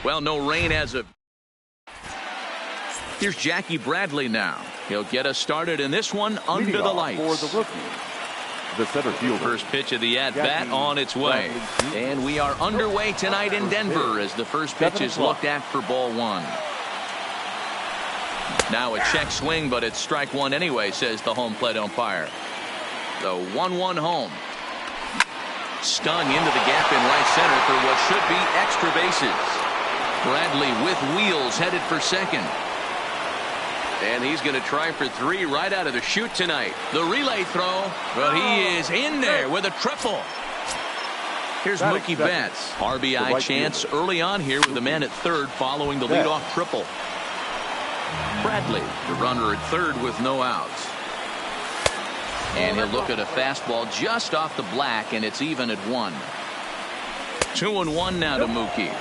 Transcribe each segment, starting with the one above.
Well, no rain as of. Here's Jackie Bradley now. He'll get us started in this one under the lights. For the rookie, the center fielder. First pitch of the at-bat on its way. And we are underway tonight in Denver as the first pitch is looked at for ball one. Now a check swing, but it's strike one anyway, says the home plate umpire. The 1-1 home. Stung into the gap in right center for what should be extra bases. Bradley with wheels headed for second. And he's going to try for three right out of the chute tonight. The relay throw, but he is in there with a triple. Here's Mookie Betts. RBI chance early on here with the man at third following the leadoff triple. Bradley, the runner at third with no outs. And he'll look at a fastball just off the black, and it's even at 1. 2-1 now to Mookie.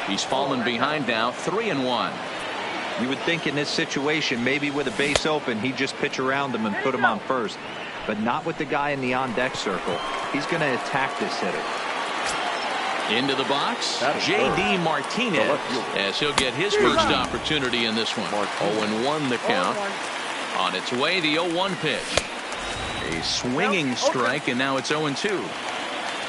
He's fallen behind now, 3-1. You would think in this situation, maybe with a base open, he'd just pitch around him and put him on first. But not with the guy in the on-deck circle. He's going to attack this hitter. Into the box, J.D. Martinez, as he'll get his first opportunity in this one. 0-1 the count. On its way, the 0-1 pitch. A swinging strike, and now it's 0-2.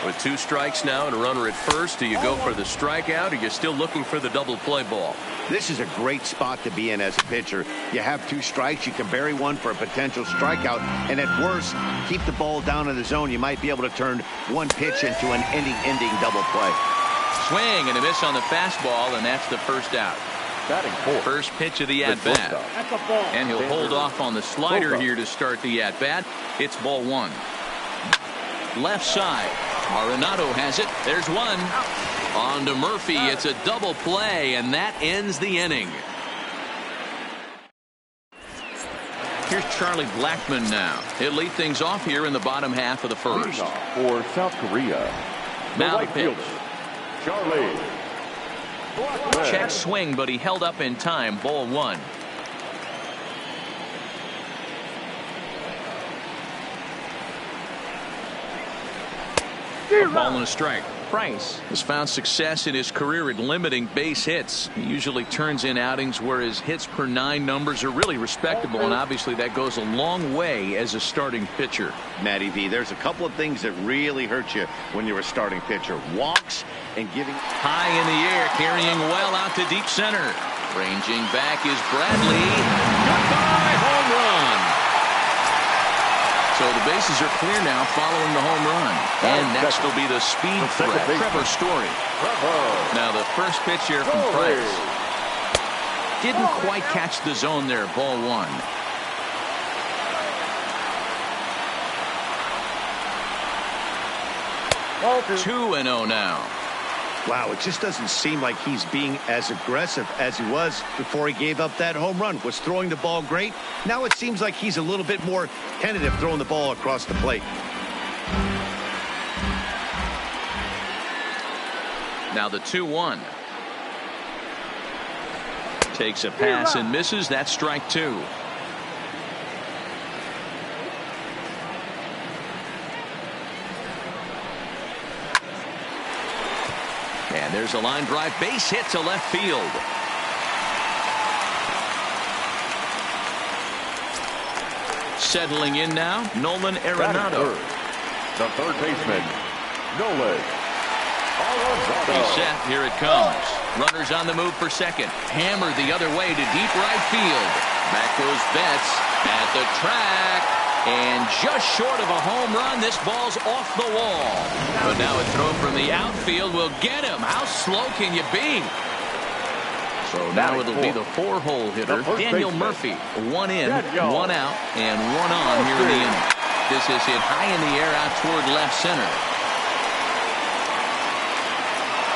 With 2 strikes now and a runner at first, do you go for the strikeout, or you're still looking for the double play ball? This is a great spot to be in as a pitcher. You have 2 strikes, you can bury one for a potential strikeout, and at worst, keep the ball down in the zone. You might be able to turn one pitch into an ending double play. Swing and a miss on the fastball, and that's the first out. First pitch of the at-bat. And he'll hold off on the slider here to start the at-bat. It's ball 1. Left side. Arenado has it. There's one. On to Murphy. It's a double play, and that ends the inning. Here's Charlie Blackmon now. He'll lead things off here in the bottom half of the first. For South Korea, now the pitch. Charlie Blackmon. Check swing, but he held up in time. Ball 1. A ball and a strike. Price has found success in his career at limiting base hits. He usually turns in outings where his hits per 9 numbers are really respectable, and obviously that goes a long way as a starting pitcher. Matty V, there's a couple of things that really hurt you when you're a starting pitcher. Walks and giving. High in the air, carrying well out to deep center. Ranging back is Bradley. Goodbye, home run. So the bases are clear now following the home run. And next will be the speed threat, Trevor Story. Now the first pitch here from Price. Didn't quite catch the zone there. Ball 1. 2-0 now. Wow, it just doesn't seem like he's being as aggressive as he was before he gave up that home run. Was throwing the ball great. Now it seems like he's a little bit more tentative throwing the ball across the plate. Now the 2-1. Takes a pass and misses. That's strike 2. And there's a line drive base hit to left field. Settling in now, Nolan Arenado. The third baseman, Nolan Arenado. He's set. Here it comes. Runners on the move for second. Hammered the other way to deep right field. Back goes Betts at the track. And just short of a home run, this ball's off the wall. But now a throw from the outfield will get him. How slow can you be? So now it'll be the 4-hole hitter, Daniel Murphy. 1 in, 1 out, and 1 on here in the inning. This is hit high in the air out toward left center.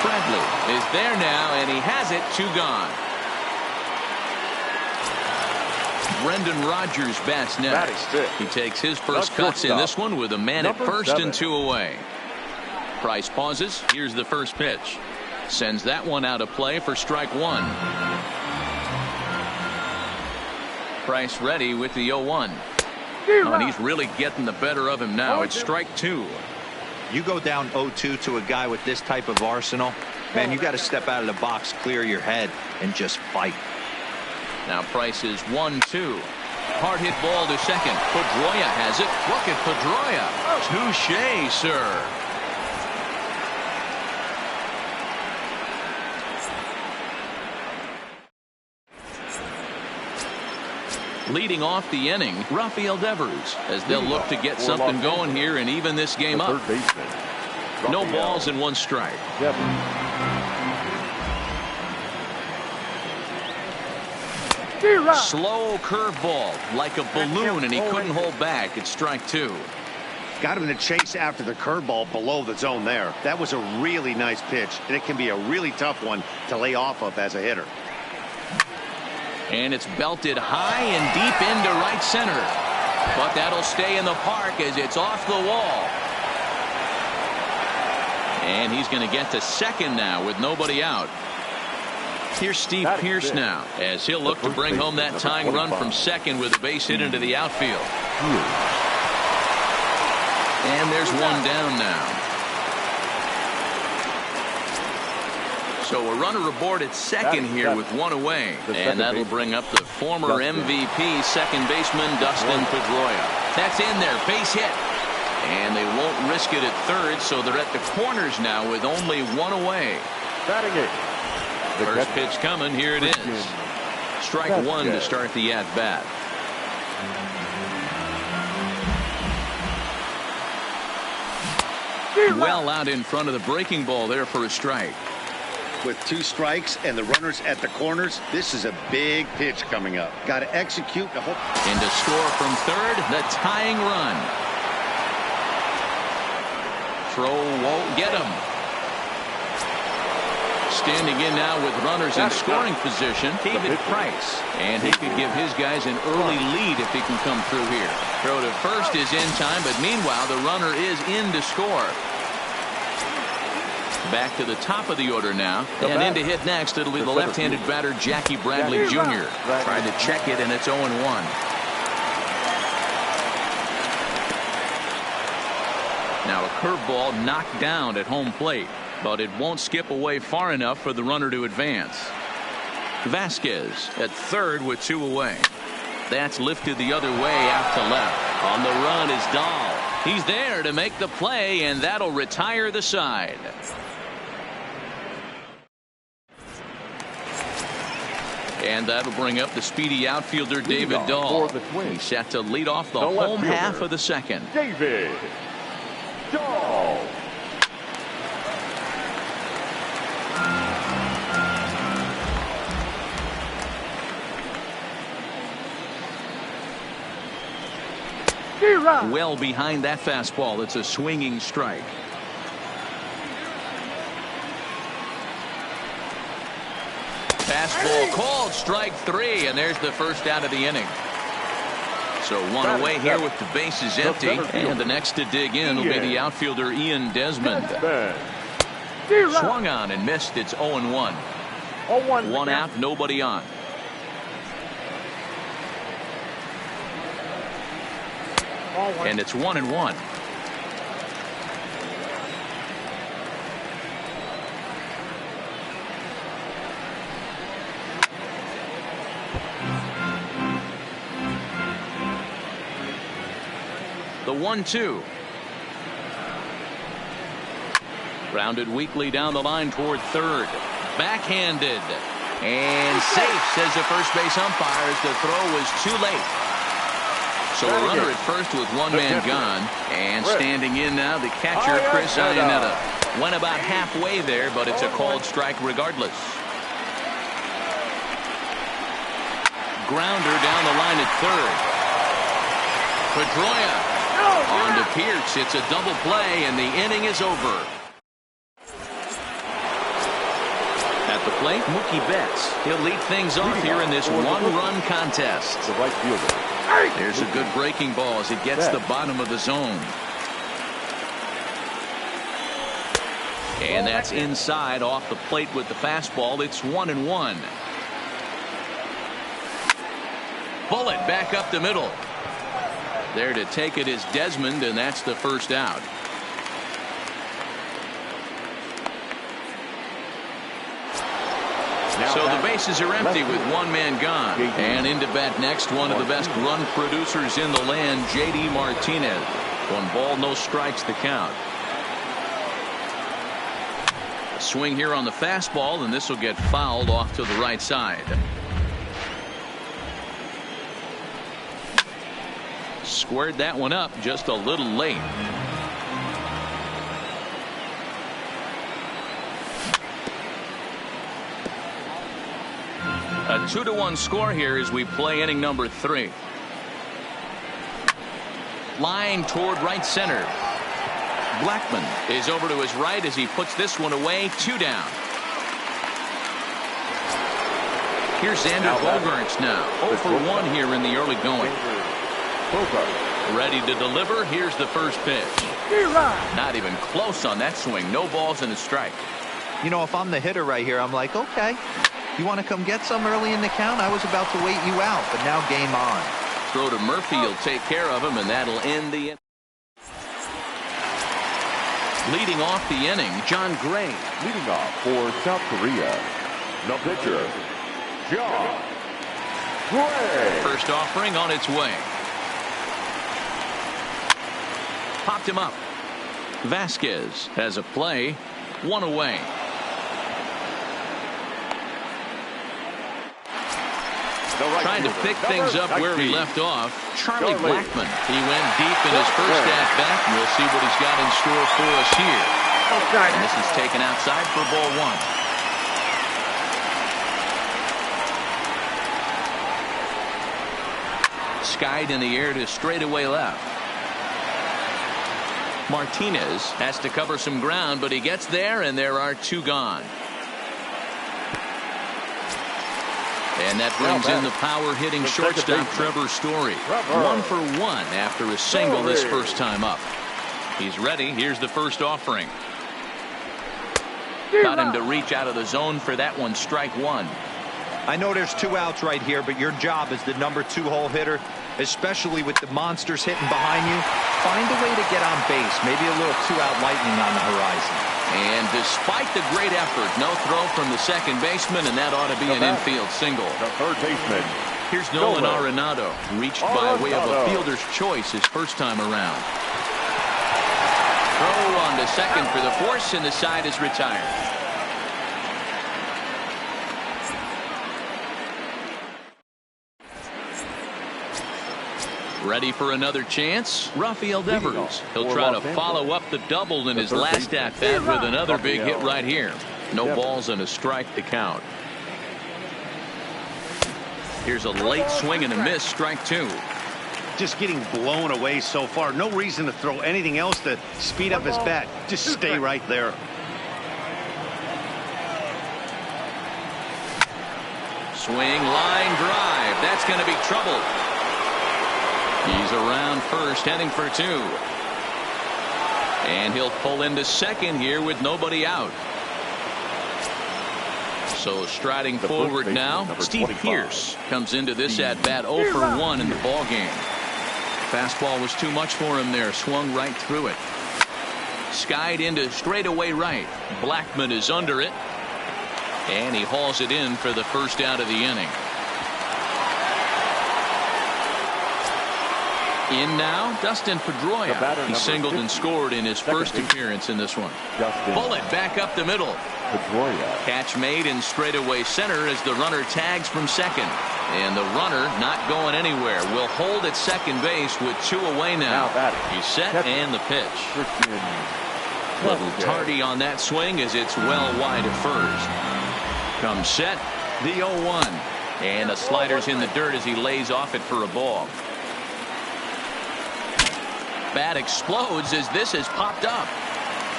Bradley is there now, and he has it. 2 gone. Brendan Rodgers bats next. He takes his first cuts in this one with a man at first and 2 away. Price pauses. Here's the first pitch. Sends that one out of play for strike 1. Price ready with the 0-1. Oh, and he's really getting the better of him now. It's strike 2. You go down 0-2 to a guy with this type of arsenal, man, you got to step out of the box, clear your head, and just fight. Now Price is 1-2. Hard hit ball to second. Pedroia has it. Look at Pedroia. Touche, sir. Leading off the inning, Rafael Devers, as they'll look to get something going here and even this game up. No balls and 1 strike. Slow curveball, like a balloon, and he couldn't hold back. It's strike 2. Got him to chase after the curveball below the zone there. That was a really nice pitch, and it can be a really tough one to lay off of as a hitter. And it's belted high and deep into right center. But that'll stay in the park as it's off the wall. And he's going to get to second now with nobody out. Here's Steve Pearce now, as he'll look to bring home that tying run from second with a base hit into the outfield. And there's 1 down now. So a runner aboard at second here with 1 away. And that'll bring up the former MVP second baseman Dustin Pedroia. That's in there, base hit. And they won't risk it at third, so they're at the corners now with only 1 away. Batting it. First pitch coming, here it is. Strike 1 to start the at-bat. Well out in front of the breaking ball there for a strike. With 2 strikes and the runners at the corners, this is a big pitch coming up. Got to execute the whole. And to score from third, the tying run. Throw won't get him. Standing in now with runners in scoring position, David Price. And he could give his guys an early lead if he can come through here. Throw to first is in time, but meanwhile the runner is in to score. Back to the top of the order now, and in to hit next, it'll be the left-handed batter Jackie Bradley Jr. Tried to check it, and it's 0-1. Now a curveball knocked down at home plate, but it won't skip away far enough for the runner to advance. Vasquez at third with 2 away. That's lifted the other way out to left. On the run is Dahl. He's there to make the play, and that'll retire the side. And that'll bring up the speedy outfielder David Dahl. He's set to lead off the home half of the second. David Dahl. Well behind that fastball. It's a swinging strike. Fastball called, strike 3, and there's the first out of the inning. So 1 away here with the bases empty, and the next to dig in will be the outfielder Ian Desmond. Swung on and missed. It's 0-1. 1 out, nobody on. And it's 1-1. The 1-2. Grounded weakly down the line toward third. Backhanded. And safe, says the first base umpire, as the throw was too late. So a runner at first with 1 man gone. And standing in now, the catcher, Chris Iannetta. Went about halfway there, but it's a called strike regardless. Grounder down the line at third. Pedroia on to Pearce. It's a double play, and the inning is over. At the plate, Mookie Betts. He'll lead things off here in this 1-run contest. The right fielder. There's a good breaking ball as it gets the bottom of the zone. And that's inside off the plate with the fastball. It's 1-1. Bullet back up the middle. There to take it is Desmond, and that's the first out. So the bases are empty with one man gone. And into bat next, one of the best run producers in the land, J.D. Martinez. 1 ball, no strikes the count. A swing here on the fastball, and this will get fouled off to the right side. Squared that one up just a little late. A 2-1 score here as we play inning number 3. Line toward right center. Blackman is over to his right as he puts this one away. 2 down. Here's Xander Bogaerts now. 0 for 1 here in the early going. Ready to deliver. Here's the first pitch. Not even close on that swing. No balls and a strike. You know, if I'm the hitter right here, I'm like, okay, you want to come get some early in the count? I was about to wait you out, but now game on. Throw to Murphy. He'll take care of him, and that'll end the inning. Leading off the inning, John Gray. Leading off for South Korea, the pitcher, John Gray. First offering on its way. Popped him up. Vasquez has a play. 1 away. Trying to pick things up where he left off. Charlie Blackman. He went deep in his first at bat. We'll see what he's got in store for us here. And this is taken outside for ball 1. Skied in the air to straightaway left. Martinez has to cover some ground, but he gets there, and there are 2 gone. And that brings in the power-hitting shortstop Trevor Story. 1 for 1 after a single this first time up. He's ready. Here's the first offering. Got him to reach out of the zone for that one. Strike 1. I know there's 2 outs right here, but your job as the number 2 hole hitter, especially with the monsters hitting behind you, find a way to get on base. Maybe a little 2-out lightning on the horizon. And despite the great effort, no throw from the second baseman, and that ought to be an infield single. The third baseman. Here's Nolan Arenado, reached by way of a fielder's choice his first time around. Throw on to second for the force, and the side is retired. Ready for another chance? Rafael Devers. He'll try to follow up the double in his last at-bat with another big hit right here. No balls and a strike to count. Here's a late swing and a miss. Strike 2. Just getting blown away so far. No reason to throw anything else to speed up his bat. Just stay right there. Swing, line drive. That's going to be trouble. He's around first, heading for 2. And he'll pull into second here with nobody out. So striding forward now, Steve Pearce comes into this at bat 0 for 1 in the ball game. Fastball was too much for him there. Swung right through it. Skied into straightaway right. Blackman is under it. And he hauls it in for the first out of the inning. In now, Dustin Pedroia. He singled and scored in his first appearance in this one. Bullet back up the middle. Catch made in straightaway center as the runner tags from second. And the runner not going anywhere. Will hold at second base with 2 away now. He's set and the pitch. Little tardy on that swing as it's well wide of first. Comes set, the 0-1. And the slider's in the dirt as he lays off it for a ball. Bat explodes as this has popped up.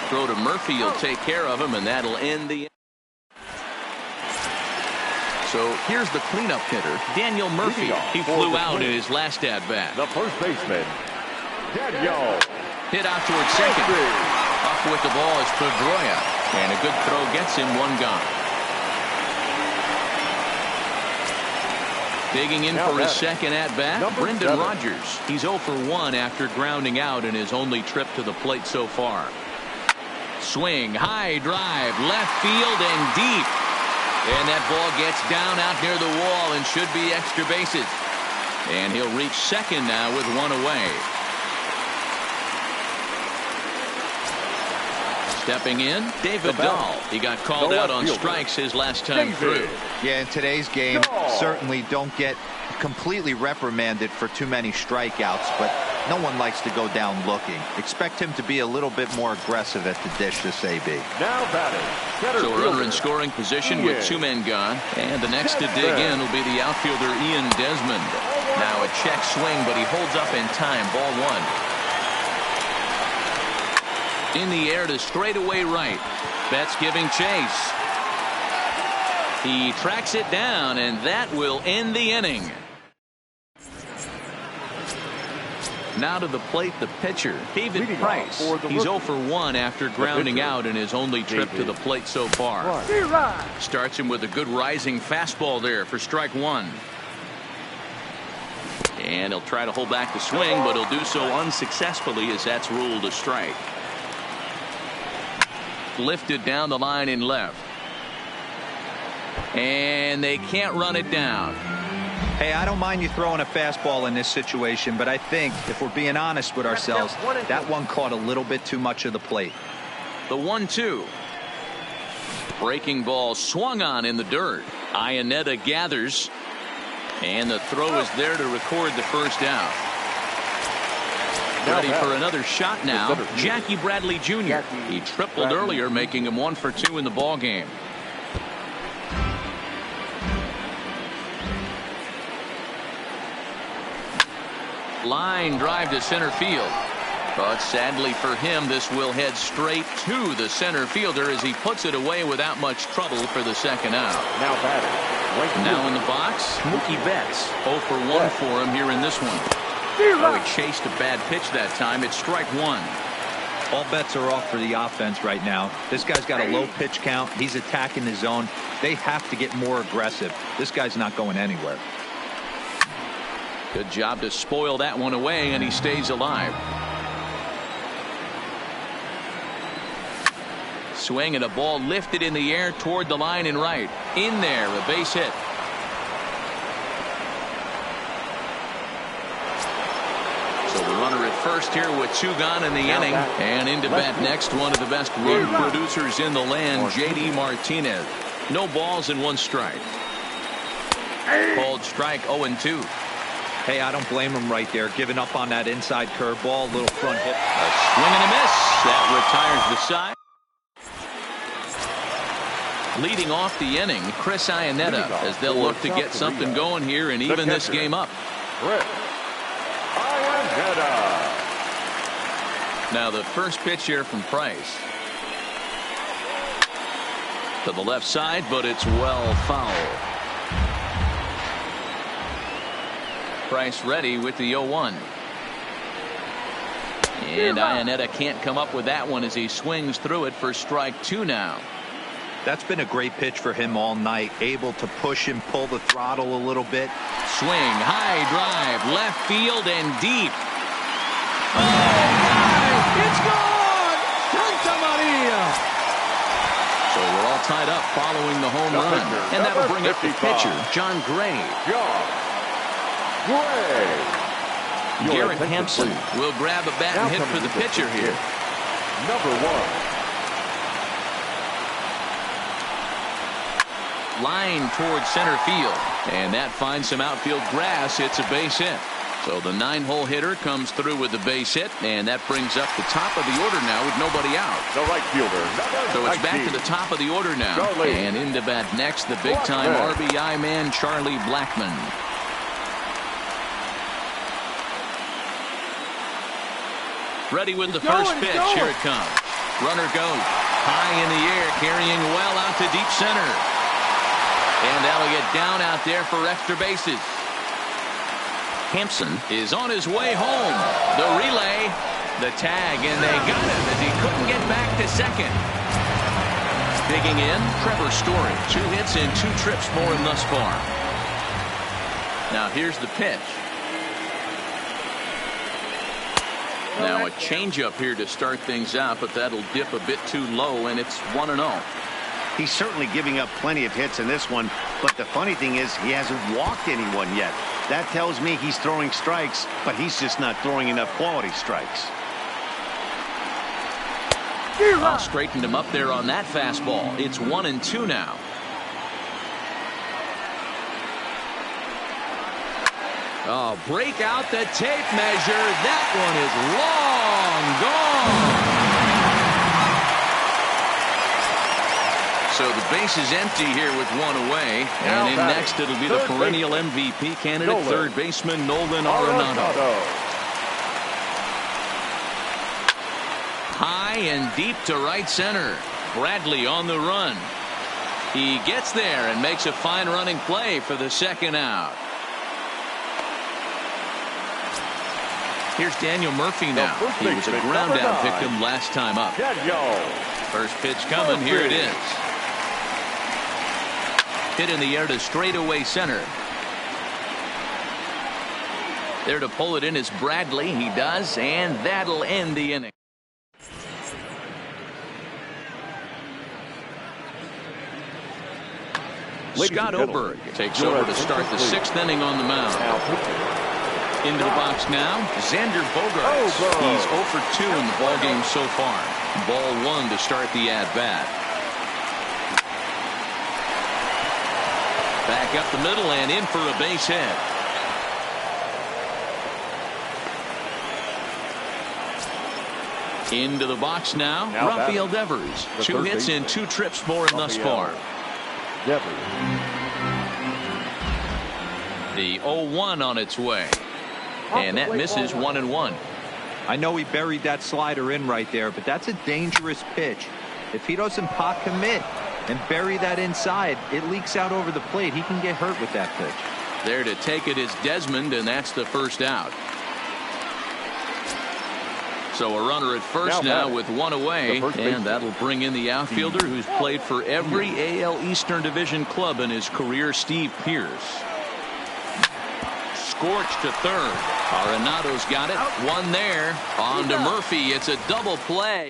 Throw to Murphy. He'll take care of him, and that'll end the. So here's the cleanup hitter, Daniel Murphy. He flew out in his last at bat. The first baseman, Daniel. Hit out towards second. Up with the ball is Pedroia, and a good throw gets him 1 gone. Digging in for his second at-bat, Brendan Rodgers. He's 0 for 1 after grounding out in his only trip to the plate so far. Swing, high drive, left field and deep. And that ball gets down out near the wall and should be extra bases. And he'll reach second now with one away. Stepping in, David Dahl. He got called out on strikes his last time through. Yeah, in today's game, certainly don't get completely reprimanded for too many strikeouts, but no one likes to go down looking. Expect him to be a little bit more aggressive at the dish this AB. Now batting. So a runner in scoring position with two men gone. And the next to dig in will be the outfielder Ian Desmond. Now a check swing, but he holds up in time. Ball one. In the air to straightaway right. Betts giving chase. He tracks it down, and that will end the inning. Now to the plate, the pitcher, David Price. He's 0 for 1 after grounding out in his only trip to the plate so far. Starts him with a good rising fastball there for strike one. And he'll try to hold back the swing, but he'll do so unsuccessfully as that's ruled a strike. Lifted down the line in left. And they can't run it down. Hey, I don't mind you throwing a fastball in this situation, but I think if we're being honest with ourselves, that one caught a little bit too much of the plate. The 1-2. Breaking ball swung on in the dirt. Iannetta gathers. And the throw is there to record the first out. Ready for another shot now. Jackie Bradley Jr. He tripled earlier, making him 1 for 2 in the ball game. Line drive to center field. But sadly for him, this will head straight to the center fielder as he puts it away without much trouble for the second out. Now batting. Now in the box, Mookie Betts. 0 for 1 for him here in this one. Oh, he chased a bad pitch that time. It's strike one. All bets are off for the offense right now. This guy's got a low pitch count. He's attacking the zone. They have to get more aggressive. This guy's not going anywhere. Good job to spoil that one away, and he stays alive. Swing and a ball lifted in the air toward the line and right. In there, a base hit. So the runner at first here with 2 gone in the inning. And into bat next, one of the best run producers in the land, J.D. Martinez. No balls and 1 strike. Called strike 0-2. Hey, I don't blame him right there, giving up on that inside curveball, little front hit. A swing and a miss. That retires the side. Leading off the inning, Chris Iannetta, as they'll look to get something going here and even this game up. Now the first pitch here from Price. To the left side, but it's well foul. Price ready with the 0-1. And Iannetta can't come up with that one as he swings through it for strike 2 now. That's been a great pitch for him all night. Able to push and pull the throttle a little bit. Swing, high drive, left field and deep. Oh, my! It's gone! Santa Maria! So we're all tied up following the home run. And that'll bring up the pitcher, John Gray. Garrett Hampson will grab a bat and hit for the pitcher here. Number 1. Line towards center field, and that finds some outfield grass. It's a base hit. So the 9-hole hitter comes through with the base hit, and that brings up the top of the order now with nobody out. The right fielder. So it's back to the top of the order now. And into bat next, the big-time RBI man, Charlie Blackmon. Ready with the first pitch. Here it comes. Runner goes high in the air, carrying well out to deep center. And that'll get down out there for extra bases. Hampson is on his way home. The relay, the tag, and they got him as he couldn't get back to second. Digging in, Trevor Story. 2 hits and 2 trips for him thus far. Now here's the pitch. Now a changeup here to start things out, but that'll dip a bit too low, and it's 1-0. He's certainly giving up plenty of hits in this one, but the funny thing is he hasn't walked anyone yet. That tells me he's throwing strikes, but he's just not throwing enough quality strikes. Straightened him up there on that fastball. It's 1-2 now. Oh, break out the tape measure. That one is long gone. So the base is empty here with one away. And in next it'll be the perennial MVP candidate, third baseman Nolan Arenado. High and deep to right center. Bradley on the run. He gets there and makes a fine running play for the second out. Here's Daniel Murphy now. He was a ground out victim last time up. First pitch coming. Here it is. Hit in the air to straightaway center. There to pull it in is Bradley. He does, and that'll end the inning. Scott Oberg takes over to start the sixth inning on the mound. Into the box now, Xander Bogaerts. He's 0 for 2 in the ballgame so far. Ball 1 to start the at-bat. Back up the middle and in for a base hit. Into the box now, Rafael Devers. 2 hits and 2 trips for him thus far. The 0-1 on its way. And that misses 1-1. I know he buried that slider in right there, but that's a dangerous pitch. If he doesn't pot commit and bury that inside, it leaks out over the plate. He can get hurt with that pitch. There to take it is Desmond, and that's the first out. So a runner at first now with one away, and that'll bring in the outfielder who's played for every AL Eastern Division club in his career, Steve Pearce. Scorched to third. Arenado's got it. One there. On to Murphy. It's a double play.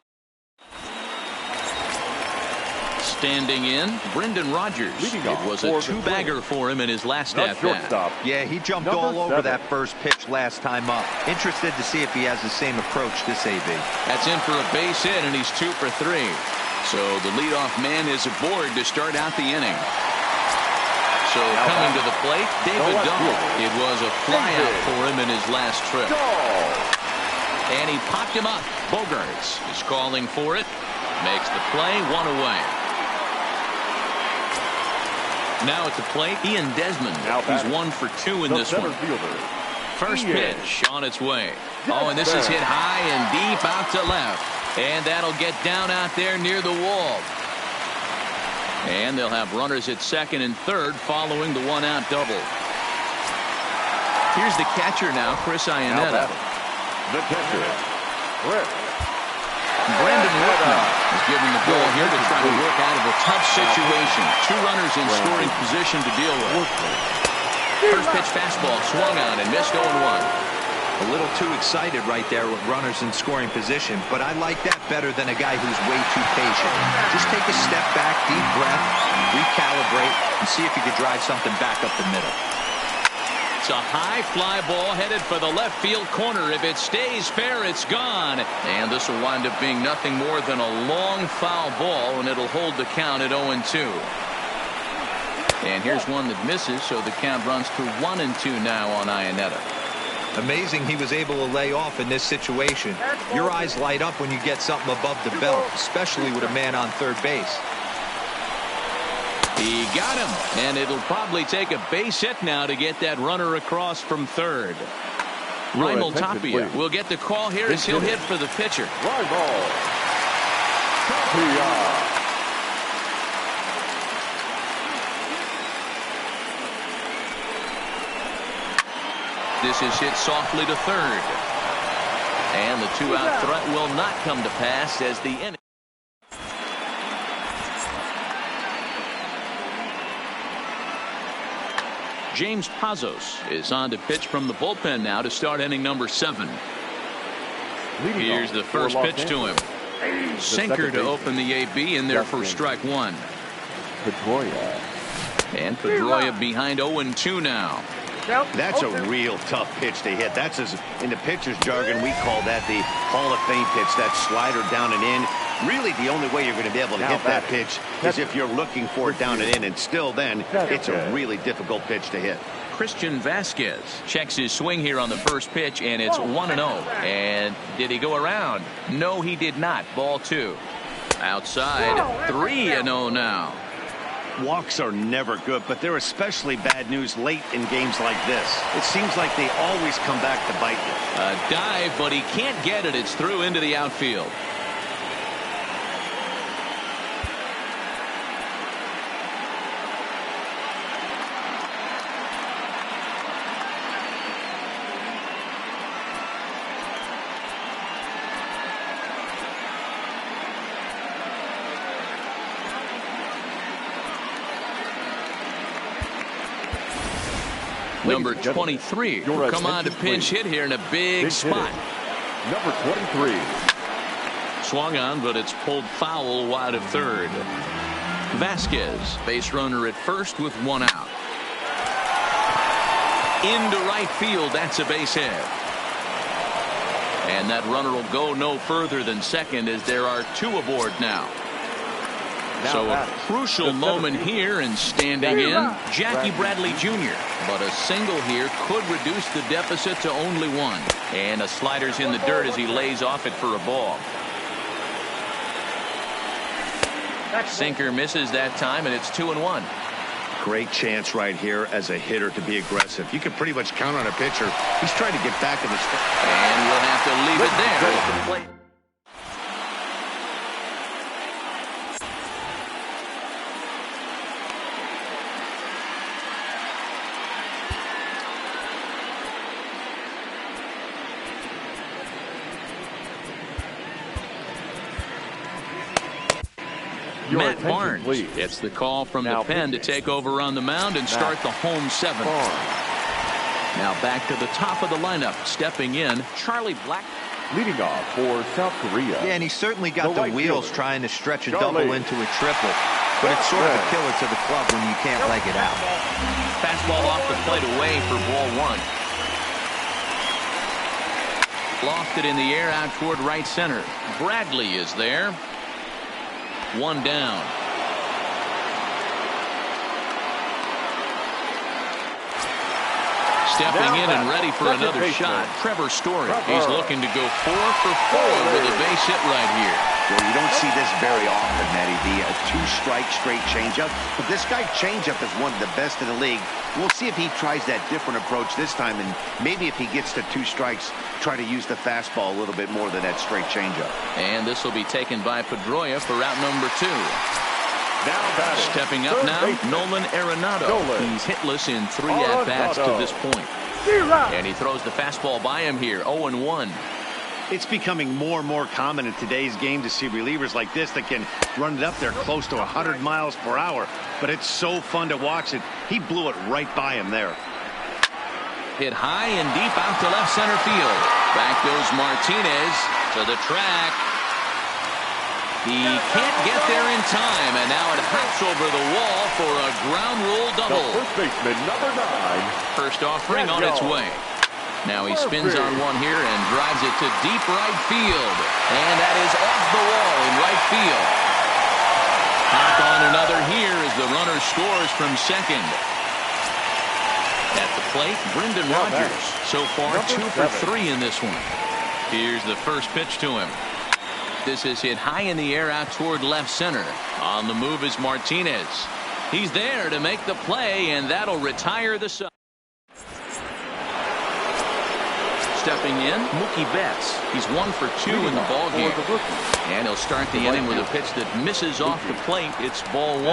Standing in, Brendan Rodgers. It was a two-bagger for him in his last at-bat. Yeah, he jumped all over that first pitch last time up. Interested to see if he has the same approach this AB. That's in for a base hit, and he's 2 for 3. So the leadoff man is aboard to start out the inning. So coming to the plate, David Dahl. It was a flyout for him in his last trip. And he popped him up. Bogaerts is calling for it. Makes the play, one away. Now at the plate, Ian Desmond. He's 1 for 2 in this one. First pitch on its way. Oh, and this is hit high and deep out to left. And that'll get down out there near the wall. And they'll have runners at second and third following the one-out double. Here's the catcher now, Chris Iannetta. The catcher, Brandon Whitman is giving the ball here to try to work out of a tough situation. 2 runners in scoring position to deal with. First pitch fastball swung on and missed 0-1. A little too excited right there with runners in scoring position, but I like that better than a guy who's way too patient. Just take a step back, deep breath, recalibrate, and see if you could drive something back up the middle. It's a high fly ball headed for the left field corner. If it stays fair, it's gone. And this will wind up being nothing more than a long foul ball, and it'll hold the count at 0-2. And here's one that misses, so the count runs to 1-2 now on Iannetta. Amazing he was able to lay off in this situation. Your eyes light up when you get something above the belt, especially with a man on third base. He got him, and it'll probably take a base hit now to get that runner across from third. Raimel Tapia will get the call here as he'll hit for the pitcher. This is hit softly to third. And the 2-out threat will not come to pass as the inning. James Pazos is on to pitch from the bullpen now to start inning number 7. Here's the first pitch to him. Sinker to open the AB in there for strike 1. Pedroia. And Pedroia behind 0-2 now. That's a real tough pitch to hit. That's, as in the pitcher's jargon, we call that the Hall of Fame pitch. That slider down and in. Really, the only way you're going to be able to hit that pitch is if you're looking for it down and in. And still then, it's a really difficult pitch to hit. Christian Vasquez checks his swing here on the first pitch, and it's 1-0. And did he go around? No, he did not. Ball 2. Outside, 3-0 now. Walks are never good, but they're especially bad news late in games like this. It seems like they always come back to bite you. A dive, but he can't get it. It's through into the outfield. Number 23 will come on to pinch hit here in a big spot. Number 23. Swung on, but it's pulled foul wide of third. Vasquez, base runner at first with 1 out. Into right field, that's a base hit. And that runner will go no further than second as there are 2 aboard now. So a crucial moment here, and standing in, Jackie Bradley Jr. But a single here could reduce the deficit to only 1. And a slider's in the dirt as he lays off it for a ball. Sinker misses that time, and it's 2-1. Great chance right here as a hitter to be aggressive. You can pretty much count on a pitcher. He's trying to get back in the spot. And we'll have to leave it there at the plate. Matt Barnes gets the call from the pen to take over on the mound and start the home 7th. Now back to the top of the lineup. Stepping in, Charlie Black. Leading off for South Korea. Yeah, and he certainly got the wheels trying to stretch a double into a triple. But it's sort of a killer to the club when you can't leg it out. Fastball off the plate away for ball 1. Lofted in the air out toward right center. Bradley is there. 1 down. Stepping in and ready for another shot, Trevor Story. He's looking to go 4 for 4 with a base hit right here. Well, you don't see this very often, Matty D. A 2-strike straight changeup. But this guy changeup is one of the best in the league. We'll see if he tries that different approach this time, and maybe if he gets to 2 strikes, try to use the fastball a little bit more than that straight changeup. And this will be taken by Pedroia for route number 2. Now stepping up now, Nolan Arenado. He's hitless in 3 at-bats to this point. And he throws the fastball by him here, 0-1. It's becoming more and more common in today's game to see relievers like this that can run it up there close to 100 miles per hour. But it's so fun to watch it. He blew it right by him there. Hit high and deep out to left center field. Back goes Martinez to the track. He can't get there in time, and now it hops over the wall for a ground rule double. The first baseman, number 9. First offering on its way. Now he spins on one here and drives it to deep right field. And that is off the wall in right field. Hop on another here as the runner scores from second. At the plate, Brendan Rodgers. So far, 2 for 3 in this one. Here's the first pitch to him. This is hit high in the air out toward left center. On the move is Martinez. He's there to make the play, and that'll retire the side. Stepping in, Mookie Betts. He's 1 for 2 in the ballgame. And he'll start the inning with a pitch that misses off the plate. It's ball 1.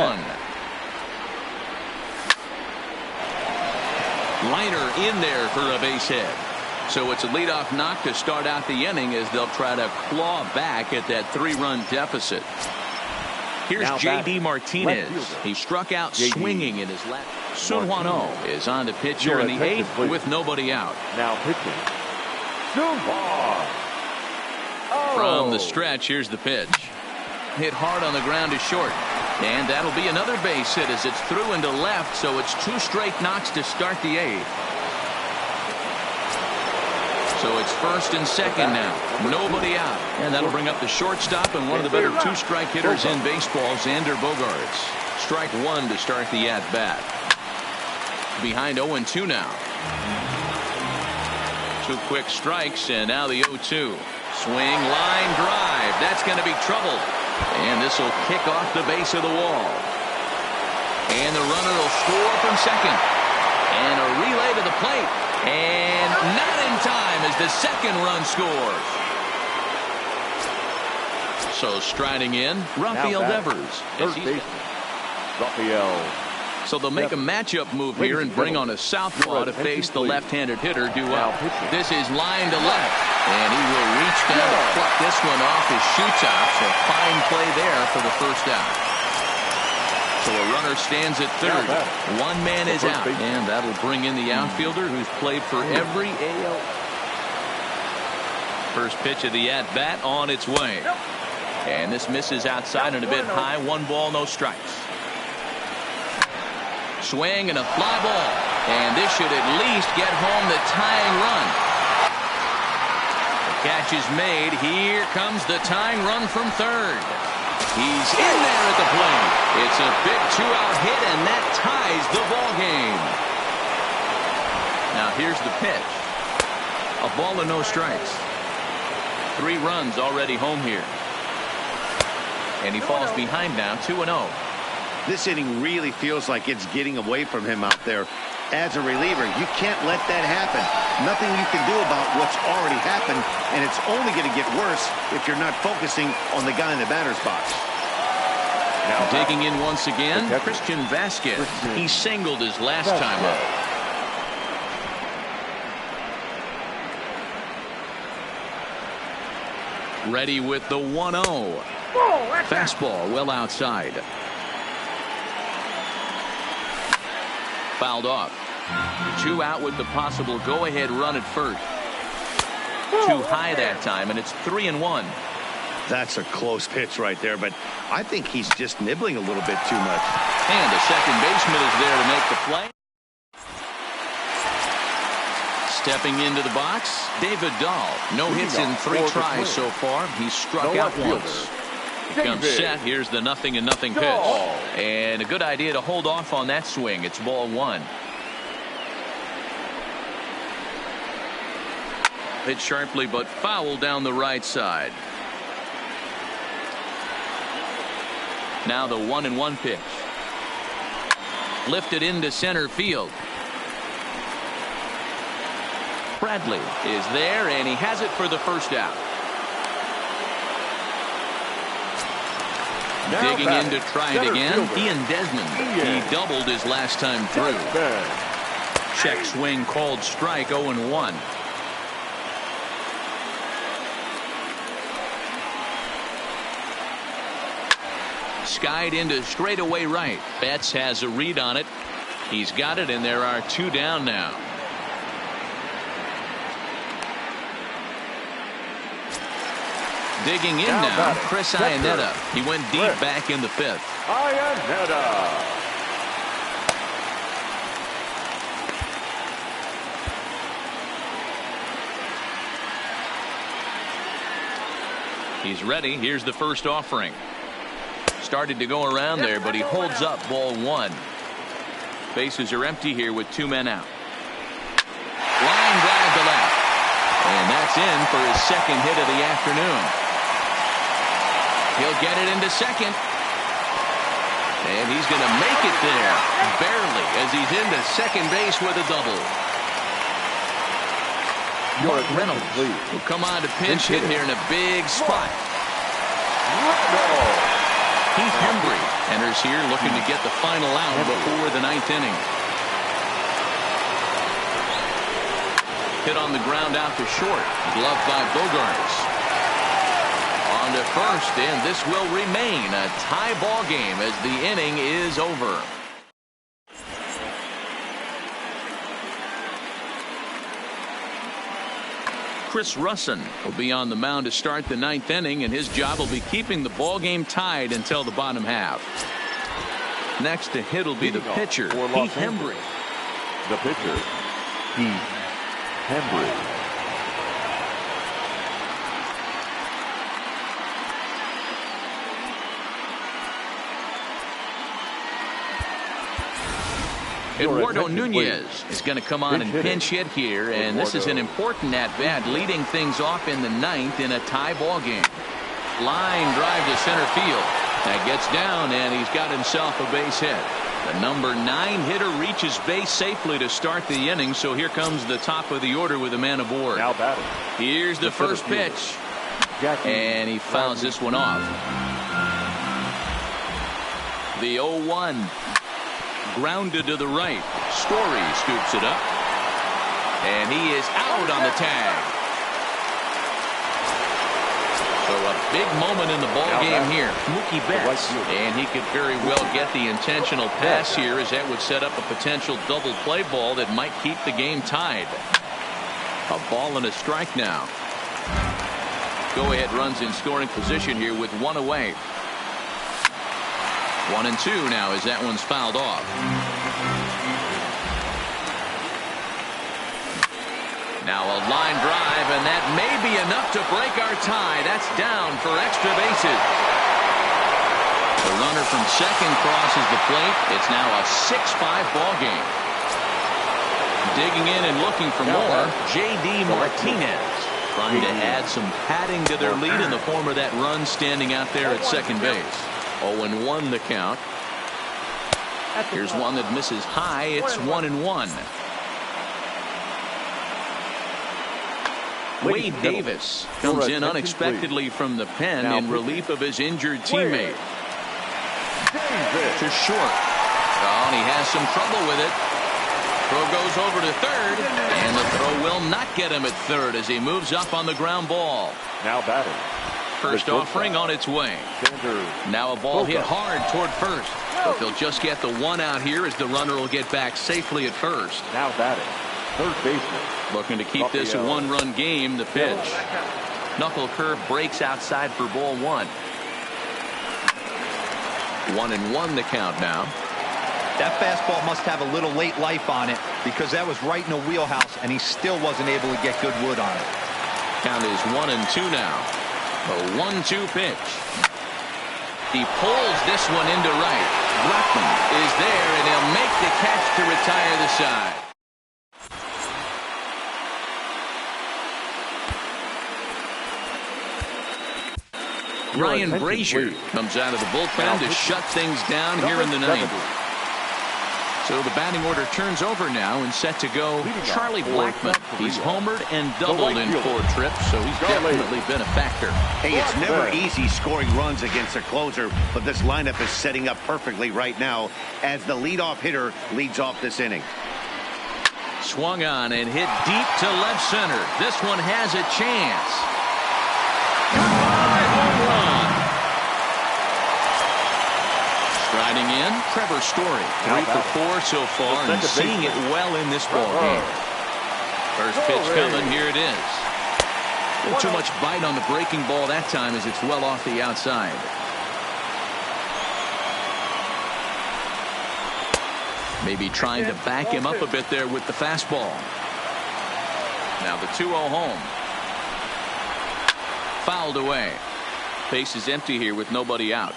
Liner in there for a base hit. So it's a leadoff knock to start out the inning as they'll try to claw back at that 3-run deficit. Here's J.D. Martinez. He struck out swinging in his last. Sonhw is on to pitch here in the 8th with nobody out. Now pitching. From the stretch, here's the pitch. Hit hard on the ground to short. And that'll be another base hit as it's through into left, so it's 2 straight knocks to start the 8th. So it's 1st and 2nd now. Nobody out. And that'll bring up the shortstop and one of the better 2-strike hitters in baseball, Xander Bogaerts. Strike 1 to start the at-bat. Behind 0-2 now. 2 quick strikes, and now the 0-2. Swing, line drive. That's going to be trouble. And this will kick off the base of the wall. And the runner will score from second. And a relay to the plate. And not in time as the second run scores. So striding in, Rafael Devers. Rafael. So they'll make a matchup move here and bring on a southpaw to face the left-handed hitter, Duell. This is line to left. And he will reach down to pluck this one off his shoe top. So fine play there for the first out. So a runner stands at third. One man is out. And that'll bring in the outfielder who's played for every AL. First pitch of the at-bat on its way. And this misses outside and a bit high. 1 ball, no strikes. Swing and a fly ball. And this should at least get home the tying run. The catch is made. Here comes the tying run from third. He's in there at the plate. It's a big 2-out hit, and that ties the ball game. Now here's the pitch. A ball and no strikes. 3 runs already home here. And he falls behind now, 2-0. This inning really feels like it's getting away from him out there. As a reliever, you can't let that happen. Nothing you can do about what's already happened, and it's only going to get worse if you're not focusing on the guy in the batter's box. Now digging in once again, Christian Vasquez. He singled his last time up. Ready with the 1-0. Fastball well outside. Fouled off. 2 out with the possible go-ahead run at first. Too high that time, and it's 3-1. That's a close pitch right there, but I think he's just nibbling a little bit too much. And the second baseman is there to make the play. Stepping into the box, David Dahl. No hits in 3 tries so far. He's struck out once. He comes set. Here's the 0-0 pitch. And a good idea to hold off on that swing. It's ball 1. Hit sharply but foul down the right side. Now the 1-1 pitch. Lifted into center field. Bradley is there, and he has it for the first out. Digging in to try it again. Ian Desmond. He doubled his last time through. Check swing called strike. 0-1. Skied into straightaway right. Betts has a read on it. He's got it, and there are 2 down now. Digging in now, Chris Iannetta. He went deep back in the 5th. Iannetta. He's ready. Here's the first offering. Started to go around there, but he holds up ball 1. Bases are empty here with 2 men out. Line drive to left. And that's in for his second hit of the afternoon. He'll get it into second. And he's going to make it there. Barely, as he's into second base with a double. Mark Reynolds will come on to pinch hit here in a big spot. Keith Hembry enters here looking to get the final out before the 9th inning. Hit on the ground out to short. Gloved by Bogaerts. On to first, and this will remain a tie ball game as the inning is over. Chris Russin will be on the mound to start the 9th inning, and his job will be keeping the ball game tied until the bottom half. Next to hit will be the pitcher, Heath Hembry. The pitcher, Heath Hembry. Eduardo Nunez is going to come on and pinch hit here, and this is an important at-bat, leading things off in the ninth in a tie ball game. Line drive to center field. That gets down, and he's got himself a base hit. The number 9 hitter reaches base safely to start the inning, so here comes the top of the order with a man aboard. Now batting. Here's the first pitch, and he fouls this one off. The 0-1. Grounded to the right. Story scoops it up. And he is out on the tag. So a big moment in the ball game here. Mookie Betts. And he could very well get the intentional pass here, as that would set up a potential double play ball that might keep the game tied. A ball and a strike now. Go ahead runs in scoring position here with one away. 1-2 now as that one's fouled off. Now a line drive, and that may be enough to break our tie. That's down for extra bases. The runner from second crosses the plate. It's now a 6-5 ball game. Digging in and looking for more, J.D. Martinez, trying to add some padding to their lead in the form of that run standing out there at second base. 0-1 the count. Here's one that misses high. It's 1-1. Wade Davis comes in unexpectedly from the pen in relief of his injured teammate. To short. Oh, and he has some trouble with it. Throw goes over to third, and the throw will not get him at third as he moves up on the ground ball. Now batting. First offering on its way. Now a ball hit hard toward first, but they'll just get the one out here as the runner will get back safely at first. Now batting, third baseman. Looking to keep this a one-run game. The pitch. Knuckle curve breaks outside for ball one. 1-1 the count now. That fastball must have a little late life on it, because that was right in the wheelhouse, and he still wasn't able to get good wood on it. Count is 1-2 now. A 1-2 pitch. He pulls this one into right. Blackman is there, and he'll make the catch to retire the side. Ryan Brazier comes out of the bullpen to shut things down here in the ninth. So the batting order turns over now and set to go Charlie Blackman. He's homered and doubled in 4 trips, so he's definitely been a factor. Hey, it's never easy scoring runs against a closer, but this lineup is setting up perfectly right now as the leadoff hitter leads off this inning. Swung on and hit deep to left center. This one has a chance. Goodbye, home run. Striding in, Trevor Story. 3 for 4 so far, and seeing it well in this ball game. First pitch coming, here it is. A little too much bite on the breaking ball that time as it's well off the outside. Maybe trying to back him up a bit there with the fastball. Now the 2-0 home. Fouled away. Base is empty here with nobody out.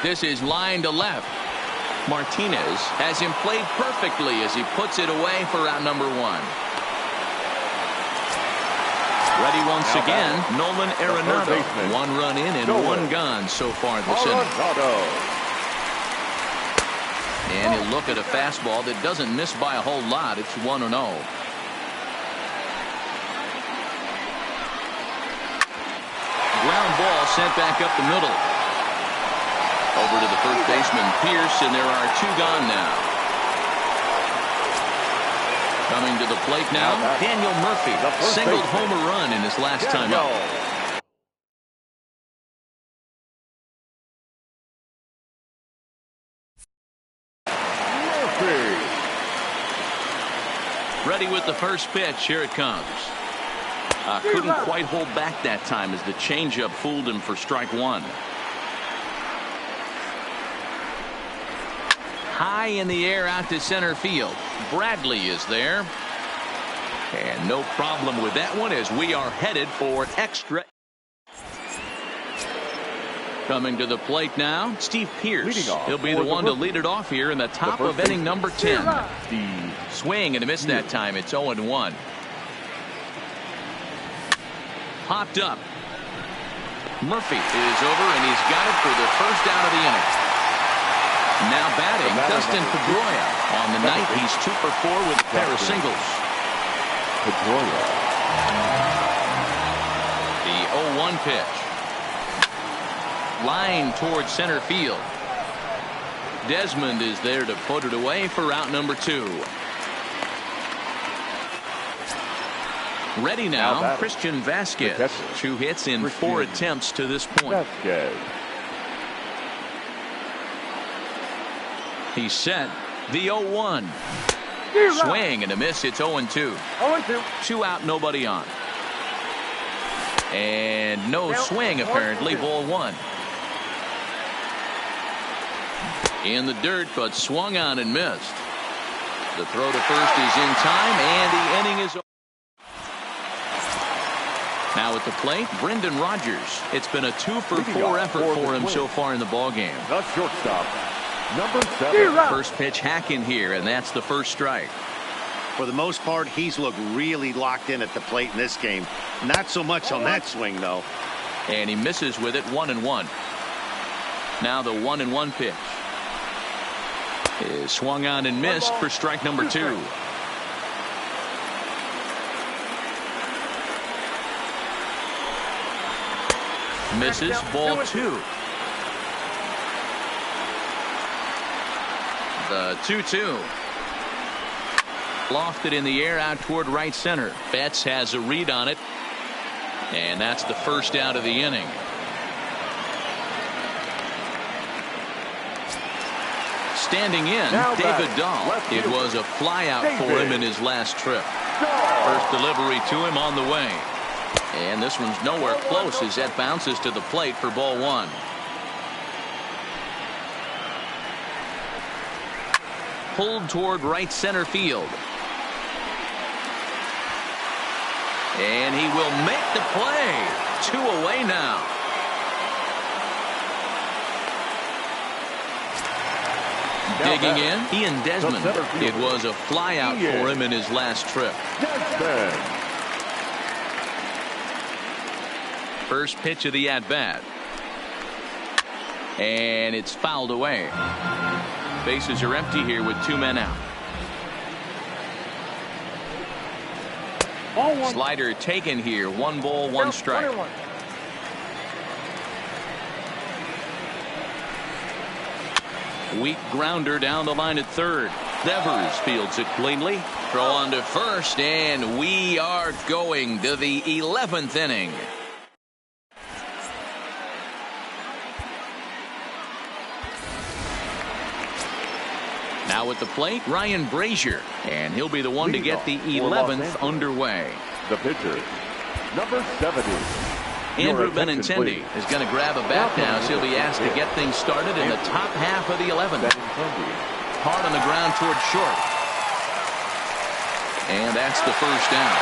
This is line to left. Martinez has him played perfectly as he puts it away for out number 1. Ready once again, Nolan Arenado. 1 run in and 1 gone so far this inning. And he'll look at a fastball that doesn't miss by a whole lot. It's 1-0. Ground ball sent back up the middle. Over to the first baseman, Pierce, and there are 2 gone now. Coming to the plate now, Daniel Murphy. Singled home a run in his last time up. Ready with the first pitch. Here it comes. Couldn't quite hold back that time as the changeup fooled him for strike one. High in the air out to center field. Bradley is there. And no problem with that one as we are headed for extra. Coming to the plate now, Steve Pearce. He'll be the one to lead it off here in the top of inning number 10. Swing and a miss that time. It's 0-1. Popped up. Murphy is over, and he's got it for the first out of the inning. Now batting, Dustin Pedroia. On the night, he's 2 for 4 with a pair of singles. Pedroia. The 0-1 pitch. Line towards center field. Desmond is there to put it away for out number 2. Ready now, Christian Vasquez. 2 hits in 4 attempts to this point. Vasquez. He's set. The 0-1. Swing and a miss. It's 0-2. 2 out, nobody on. And no swing apparently. Ball 1. In the dirt, but swung on and missed. The throw to first is in time, and the inning is over. Now at the plate, Brendan Rodgers. It's been a 2 for 4 effort for him so far in the ballgame. The shortstop, number 7. First pitch hack in here, and that's the first strike. For the most part, he's looked really locked in at the plate in this game. Not so much on that swing, though. And he misses with it. 1-1. Now the 1-1 pitch is swung on and missed for strike number 2. Misses. Ball 2. The 2-2. Lofted in the air out toward right center. Betts has a read on it. And that's the first out of the inning. Standing in, David Dahl. It was a flyout for him in his last trip. First delivery to him on the way. And this one's nowhere close as that bounces to the plate for ball 1. Pulled toward right center field. And he will make the play. 2 away now. Digging in, Ian Desmond. It was a flyout for him in his last trip. First pitch of the at-bat. And it's fouled away. Bases are empty here with 2 men out. Slider taken here. 1 ball, 1 strike. Weak grounder down the line at third. Devers fields it cleanly. Throw on to first, and we are going to the 11th inning. Now at the plate, Ryan Brazier, and he'll be the one to get the 11th underway. The pitcher, number 70. Andrew Benintendi is going to grab a bat now, so he'll be asked to get things started in the top half of the 11th. Hard on the ground towards short. And that's the first down.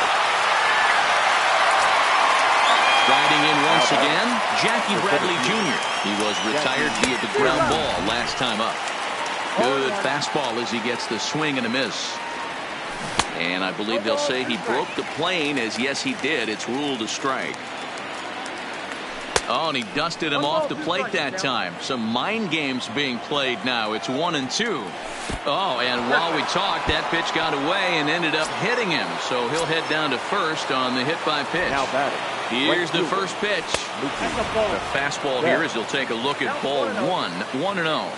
Riding in once again, Jackie Bradley Jr. He was retired via the ground ball last time up. Good fastball as he gets the swing and a miss. And I believe they'll say he broke the plane, as yes he did. It's ruled a strike. Oh, and he dusted him off the plate that time. Some mind games being played now. It's 1-2. Oh, and while we talked, that pitch got away and ended up hitting him. So he'll head down to first on the hit by pitch. Here's the first pitch. The fastball here as he'll take a look at ball 1. 1-0.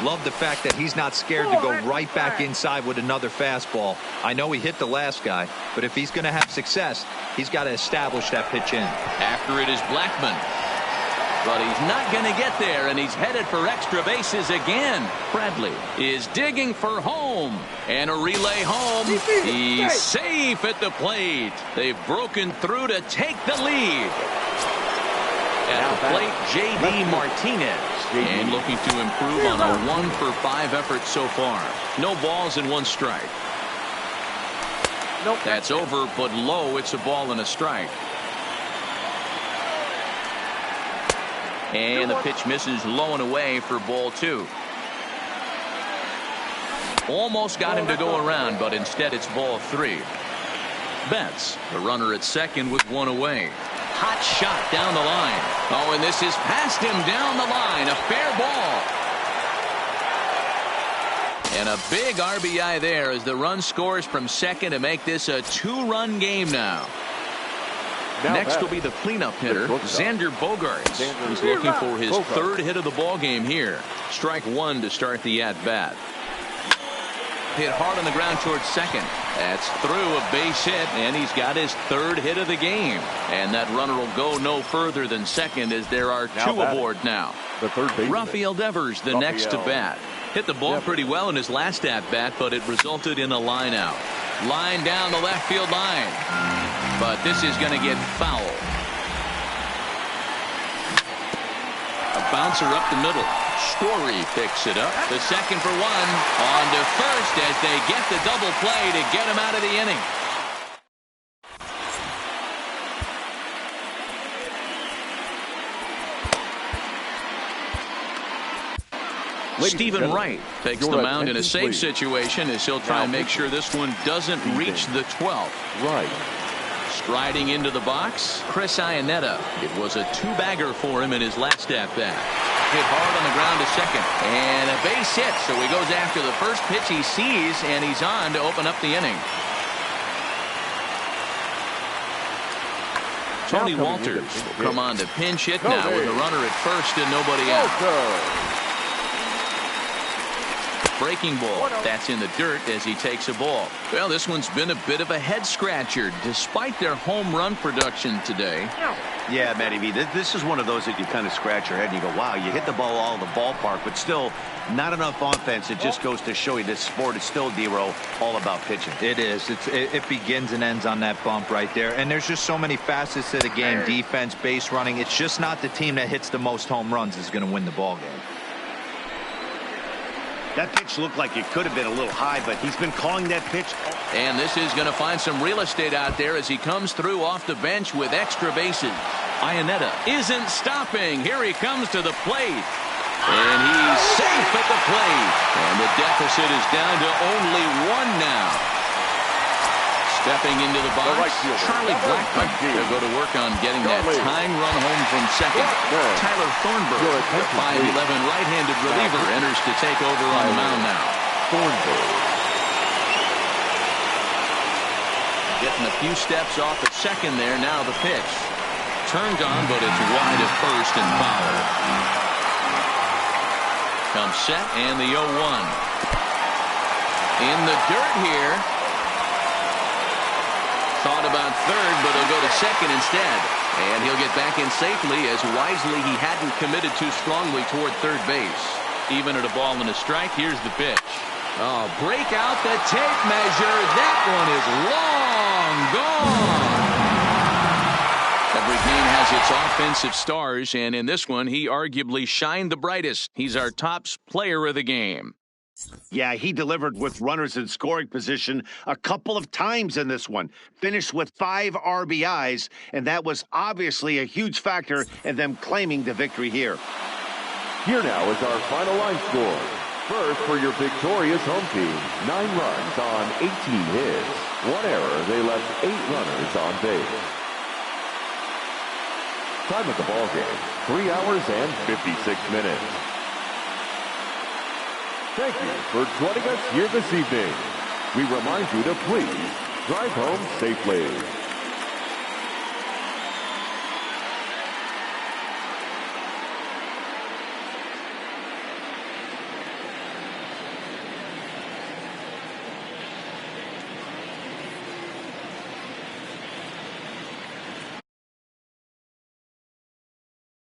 Love the fact that he's not scared to go right back inside with another fastball. I know he hit the last guy, but if he's going to have success, he's got to establish that pitch in. After it is Blackman. But he's not going to get there, and he's headed for extra bases again. Bradley is digging for home. And a relay home. He's safe at the plate. They've broken through to take the lead. At the plate, J.D. Martinez. And looking to improve on a 1-for-5 effort so far. No balls and 1 strike. That's over, but low. It's a ball and a strike. And the pitch misses low and away for ball 2. Almost got him to go around, but instead it's ball 3. Betts, the runner at second with 1 away. Hot shot down the line. Oh, and this is past him down the line. A fair ball. And a big RBI there as the run scores from second to make this a 2-run game now. Next will be the cleanup hitter, Xander Bogaerts. He's looking for his 3rd hit of the ball game here. Strike 1 to start the at-bat. Hit hard on the ground towards second. That's through, a base hit, and he's got his 3rd hit of the game. And that runner will go no further than second as there are 2 aboard now. Rafael Devers, the next to bat. Hit the ball pretty well in his last at-bat, but it resulted in a line out. Line down the left field line. But this is going to get foul. A bouncer up the middle. Story picks it up. The second for 1. On to first as they get the double play to get him out of the inning. Stephen Wright takes the mound in a safe situation as he'll try and make sure this one doesn't reach the 12th. Right. Striding into the box, Chris Iannetta. It was a 2-bagger for him in his last at-bat. Hit hard on the ground to second. And a base hit, so he goes after the first pitch he sees, and he's on to open up the inning. Tony Walters will come on to pinch hit now with a runner at first and nobody out. Breaking ball. That's in the dirt as he takes a ball. Well, this one's been a bit of a head scratcher despite their home run production today. Yeah, Matty V, this is one of those that you kind of scratch your head and you go, wow, you hit the ball all in the ballpark, but still not enough offense. It just goes to show you this sport is still, Dero, all about pitching. It is. It begins and ends on that bump right there. And there's just so many facets to the game. Defense, base running. It's just not the team that hits the most home runs is going to win the ball game. That pitch looked like it could have been a little high, but he's been calling that pitch. And this is going to find some real estate out there as he comes through off the bench with extra bases. Iannetta isn't stopping. Here he comes to the plate. And he's safe at the plate. And the deficit is down to only 1 now. Stepping into the box, Charlie Blackmon will go to work on getting that tying run home from second. Tyler Thornburg, the 5'11" right-handed reliever, enters to take over on the mound now. Getting a few steps off at second there. Now the pitch. Turned on, but it's wide at first and foul. Comes set and the 0-1. In the dirt here. Thought about third, but he'll go to second instead. And he'll get back in safely as wisely he hadn't committed too strongly toward third base. Even at a ball and a strike, here's the pitch. Oh, break out the tape measure. That one is long gone. Every game has its offensive stars, and in this one, he arguably shined the brightest. He's our top player of the game. Yeah, he delivered with runners in scoring position a couple of times in this one. Finished with 5 RBIs, and that was obviously a huge factor in them claiming the victory here. Here now is our final line score. First, for your victorious home team, 9 runs on 18 hits. 1 error, they left 8 runners on base. Time of the ball game, 3 hours and 56 minutes. Thank you for joining us here this evening. We remind you to please drive home safely.